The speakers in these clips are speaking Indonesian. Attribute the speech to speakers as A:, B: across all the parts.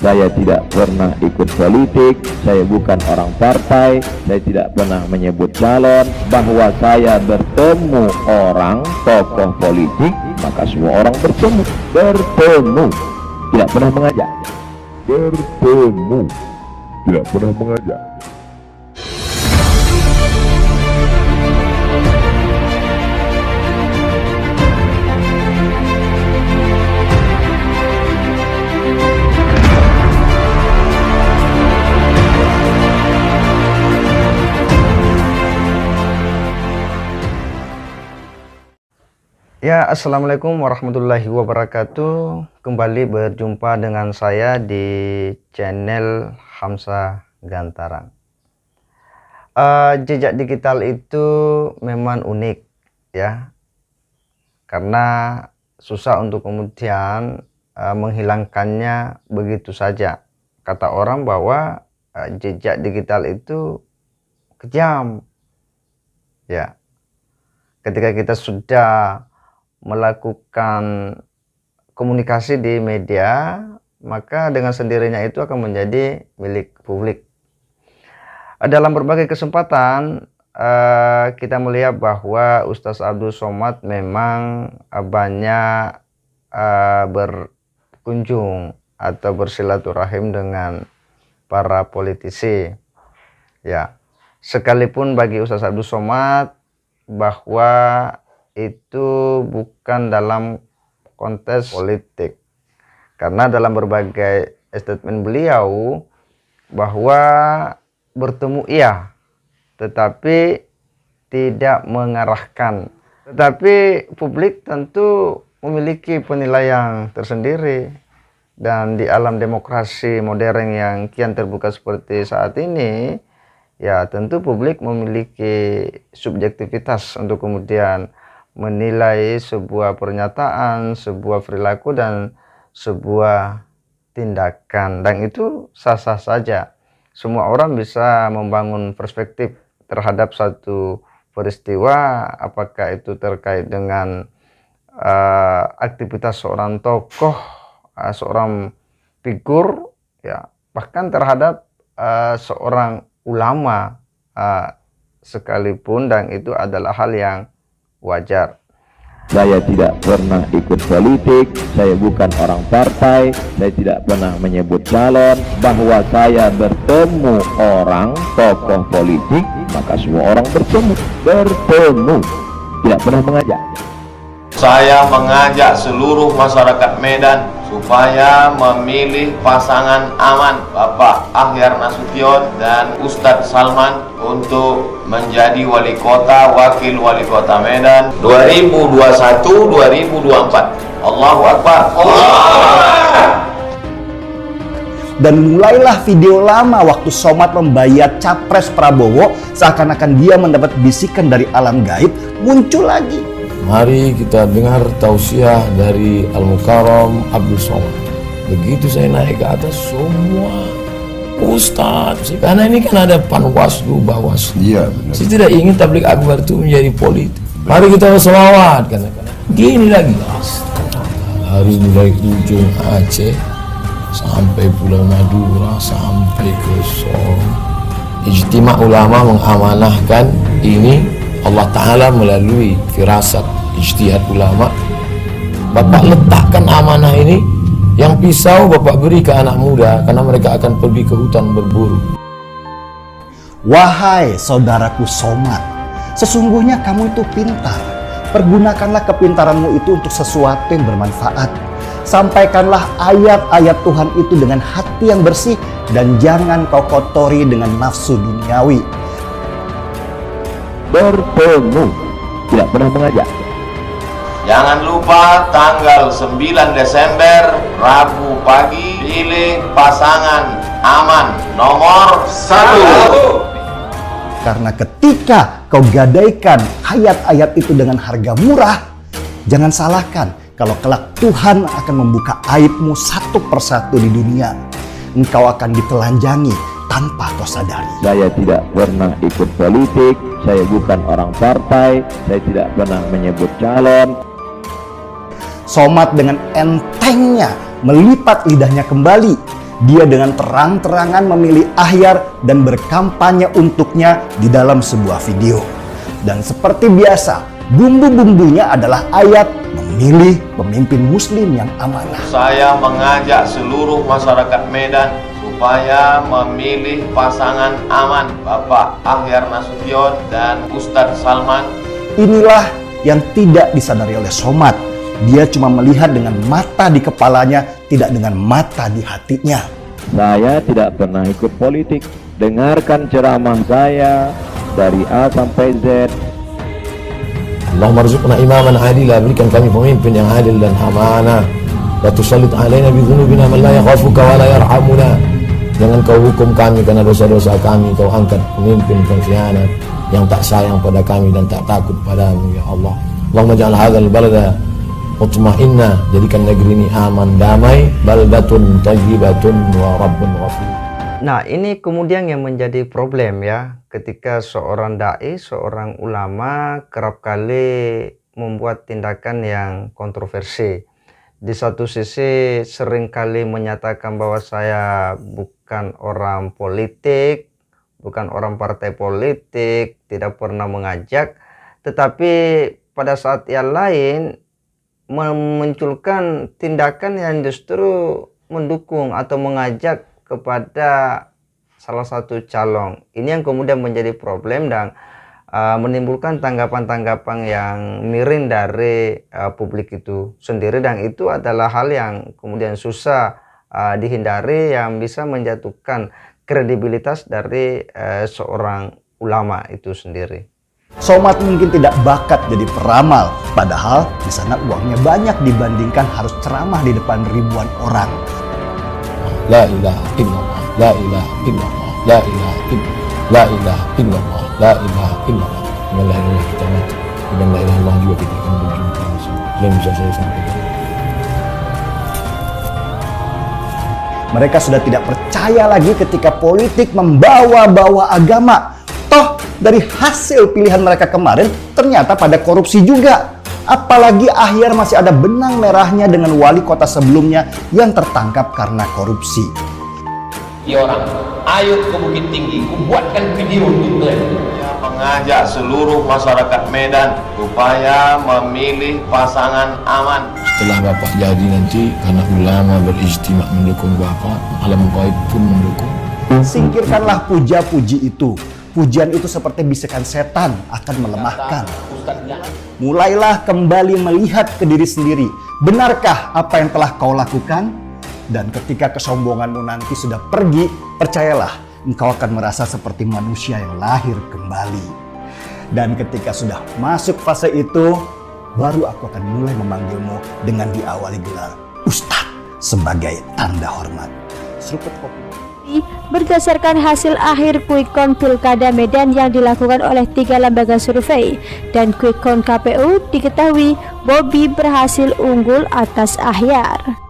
A: Saya tidak pernah ikut politik, saya bukan orang partai, saya tidak pernah menyebut calon. Bahwa saya bertemu orang tokoh politik, maka semua orang bertemu, tidak pernah mengajak.
B: Tidak pernah mengajak.
C: Ya, assalamualaikum warahmatullahi wabarakatuh. Kembali berjumpa dengan saya di channel Hamzah Gantaran. Jejak digital itu memang unik ya, karena susah untuk kemudian menghilangkannya begitu saja. Kata orang bahwa jejak digital itu kejam ya. Ketika kita sudah melakukan komunikasi di media, maka dengan sendirinya itu akan menjadi milik publik. Dalam berbagai kesempatan kita melihat bahwa Ustadz Abdul Somad memang banyak berkunjung atau bersilaturahim dengan para politisi ya. Sekalipun bagi Ustadz Abdul Somad bahwa itu bukan dalam konteks politik, karena dalam berbagai statement beliau bahwa bertemu iya, tetapi tidak mengarahkan. Tetapi publik tentu memiliki penilaian tersendiri, dan di alam demokrasi modern yang kian terbuka seperti saat ini ya, tentu publik memiliki subjektivitas untuk kemudian menilai sebuah pernyataan, sebuah perilaku, dan sebuah tindakan, dan itu sah-sah saja. Semua orang bisa membangun perspektif terhadap satu peristiwa, apakah itu terkait dengan aktivitas seorang tokoh, seorang figur ya, bahkan terhadap seorang ulama sekalipun, dan itu adalah hal yang wajar.
A: Saya tidak pernah ikut politik, saya bukan orang partai, saya tidak pernah menyebut calon. Bahwa saya bertemu orang tokoh politik, maka semua orang bertemu, tidak pernah mengajak.
D: Saya mengajak seluruh masyarakat Medan supaya memilih pasangan aman Bapak Ahyar Nasution dan Ustadz Salman untuk menjadi wali kota, wakil wali kota Medan 2021-2024. Allahu Akbar.
E: Dan mulailah video lama waktu Somad membayat Capres Prabowo, seakan-akan dia mendapat bisikan dari alam gaib, muncul lagi.
F: Mari kita dengar tausiah dari Al-Mukarram Abdul Somad. Begitu saya naik ke atas, semua Ustadz, karena ini kan ada Panwaslu, Bawaslu.
B: Iya,
F: Saya tidak ingin tabligh akbar itu menjadi politik. Mari kita berselawat, karena gini lagi. Harus dari ujung Aceh sampai Pulau Madura sampai ke Solo. Ijtima ulama mengamanahkan ini. Allah Ta'ala melalui firasat ijtihad ulama, Bapak letakkan amanah ini, yang pisau Bapak beri ke anak muda, karena mereka akan pergi ke hutan berburu.
E: Wahai saudaraku Somad, sesungguhnya kamu itu pintar. Pergunakanlah kepintaranmu itu untuk sesuatu yang bermanfaat. Sampaikanlah ayat-ayat Tuhan itu dengan hati yang bersih, dan jangan kau kotori dengan nafsu duniawi.
A: Bertemu, tidak pernah mengajak.
D: Jangan lupa tanggal 9 Desember Rabu pagi pilih pasangan aman nomor 1.
E: Karena ketika kau gadaikan ayat-ayat itu dengan harga murah, jangan salahkan kalau kelak Tuhan akan membuka aibmu satu persatu di dunia. Engkau akan ditelanjangi tanpa kau sadari.
A: Saya tidak pernah ikut politik, saya bukan orang partai, saya tidak pernah menyebut calon.
E: Somad dengan entengnya melipat lidahnya kembali. dia dengan terang-terangan memilih Ahyar dan berkampanye untuknya di dalam sebuah video. Dan seperti biasa, bumbu-bumbunya adalah ayat memilih pemimpin muslim yang amanah.
D: Saya mengajak seluruh masyarakat Medan supaya memilih pasangan aman, Bapak Ahyar Nasution dan Ustadz Salman.
E: Inilah yang tidak disadari oleh Somad. Dia cuma melihat dengan mata di kepalanya, tidak dengan mata di hatinya.
A: Saya tidak pernah ikut politik. Dengarkan ceramah saya dari A sampai Z.
F: Allahumma rzuqna imaman adila, berikan kami pemimpin yang adil dan amanah. La tusallit alaina bi dhunubina man la yakhafuka wa la yarhamuna. Jangan kau hukum kami karena dosa-dosa kami, kau angkat pemimpin pengkhianat yang tak sayang pada kami dan tak takut padamu, ya Allah. Allahumma ja'al hadzal balada mutma'inna, jadikan negeri ini aman, damai, baldatun thayyibatun wa rabbun ghafur.
C: Nah, ini kemudian yang menjadi problem ya, ketika seorang dai, seorang ulama kerap kali membuat tindakan yang kontroversi. Di satu sisi seringkali menyatakan bahwa saya bukan orang politik, bukan orang partai politik, tidak pernah mengajak, tetapi pada saat yang lain memunculkan tindakan yang justru mendukung atau mengajak kepada salah satu calon. Ini yang kemudian menjadi problem dan menimbulkan tanggapan-tanggapan yang miring dari publik itu sendiri, dan itu adalah hal yang kemudian susah dihindari, yang bisa menjatuhkan kredibilitas dari seorang ulama itu sendiri.
E: Somad mungkin tidak bakat jadi peramal, padahal di sana uangnya banyak dibandingkan harus ceramah di depan ribuan orang.
F: La ilaha illallah, la ilaha illallah, la ilaha illallah, la ilaha illallah, la ilaha illallah. Dengan la ilaha kita mati, dengan la ilaha illallah juga kita akan berjumpa. Yang bisa saya sampaikan.
E: Mereka sudah tidak percaya lagi ketika politik membawa-bawa agama. Toh dari hasil pilihan mereka kemarin ternyata pada korupsi juga. Apalagi Ahyar masih ada benang merahnya dengan wali kota sebelumnya yang tertangkap karena korupsi.
D: Ya orang, ayo ke Bukit Tinggi, buatkan video untuk saya mengajak seluruh masyarakat Medan supaya memilih pasangan aman.
F: Setelah Bapak jadi nanti, karena ulama berijtima mendukung Bapak, alam gaib pun mendukung.
E: Singkirkanlah puja-puji itu. Pujian itu seperti bisikan setan, akan melemahkan. Mulailah kembali melihat ke diri sendiri. Benarkah apa yang telah kau lakukan? Dan ketika kesombonganmu nanti sudah pergi, percayalah, engkau akan merasa seperti manusia yang lahir kembali. Dan ketika sudah masuk fase itu, baru aku akan mulai memanggilmu dengan diawali gelar Ustadz sebagai tanda hormat. Seruput kopi.
G: Berdasarkan hasil akhir quick count Pilkada Medan yang dilakukan oleh 3 lembaga survei dan quick count KPU, diketahui Bobi berhasil unggul atas Ahyar.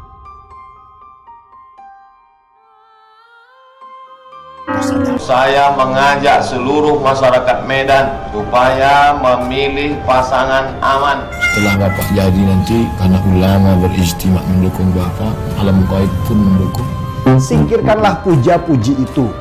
D: Saya mengajak seluruh masyarakat Medan supaya memilih pasangan aman.
F: Setelah Bapak jadi nanti, karena ulama berijtima mendukung Bapak, alam gaib pun mendukung.
E: Singkirkanlah puja-puji itu.